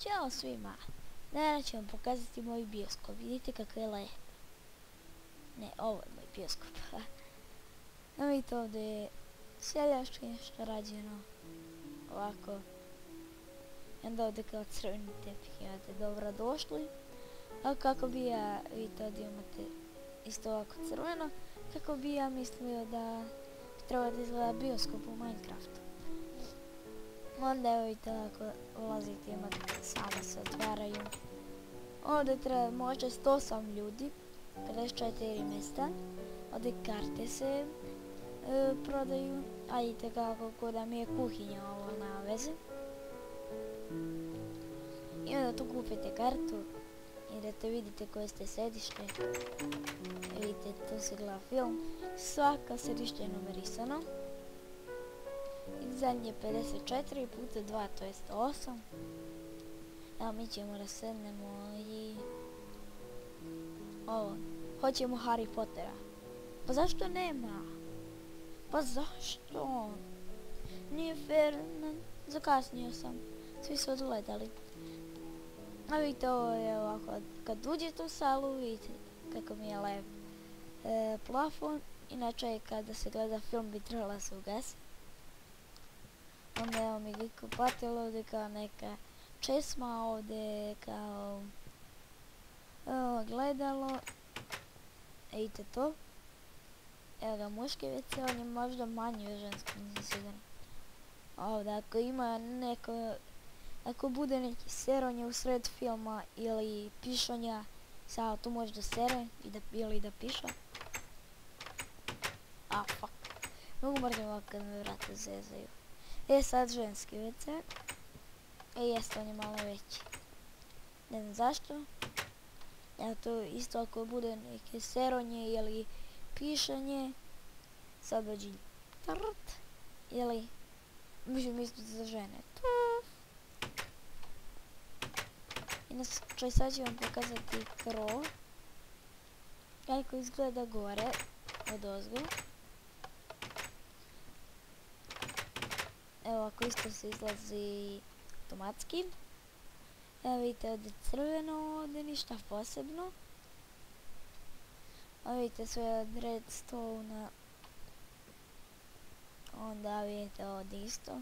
Ćao svima! Danas ću vam pokazati moj bioskop. Vidite kako je lep. Ne, ovo je moj bioskop. Vidite ovdje je seljački nešto rađeno. Ovako. I onda ovdje kao crveni tepih imate dobrodošli. A kako bi ja, vidite ovdje imate isto ovako crveno. Kako bi ja mislio da treba da izgleda bioskop u Minecraftu. Onda evo vidite ovako ulazite, imate samo se otvaraju. Ovdje treba možda 108 ljudi, 54 mjesta. Ovdje karte se prodaju, a vidite kako da mi je kuhinja ovo na veze. I onda tu kupite kartu, idete vidite koje ste sedište. Vidite tu se gleda film, svaka sedište je numerisano. I zadnje 54 puta 2, to je 108. Evo mi ćemo da sednemo i... Ovo, hoćemo Harry Pottera. Pa zašto nema? Pa zašto? Nije fair, zakasnio sam. Svi su odgledali. A vidite ovo je ovako, kad uđete u salu vidite kako mi je lep plafon. Inače kada se gleda film bi trebala se ugasi. Onda evo mi kupatilo ovdje kao neka česma, ovdje kao gledalo. Vidite to. Evo ga muški WC, on je možda manji od ženskog, nisam siguran. Ovdje ako ima neko, ako bude neki seronje u sred filma ili pišonja, sad tu može da sere ili da piša. A fuck. Mogu mrzim ovako kad me vrate zezaju. Sad ženski WC. Jeste, on je malo veći. Ne znam zašto. Ja to isto ako bude neke seronje ili pišanje. Sad dođi trt. Ili možda misliti za žene. Inače sad ću vam pokazati krov. Kako izgleda gore od ozgo. Evo ako isto se izlazi automatski. Evo vidite ovdje crveno, ovdje ništa posebno. Evo vidite sve od redstone. Onda vidite ovdje isto.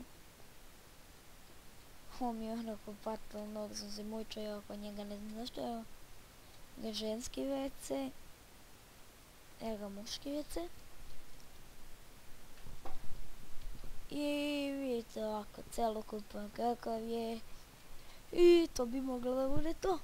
Ovo mi je onako patilo, mnogo sam se mučio oko njega, ne znam zašto. Evo ga ženski WC. Evo ga muški WC. I vidite ovako celokupan kakav je. I to bi moglo da bude to.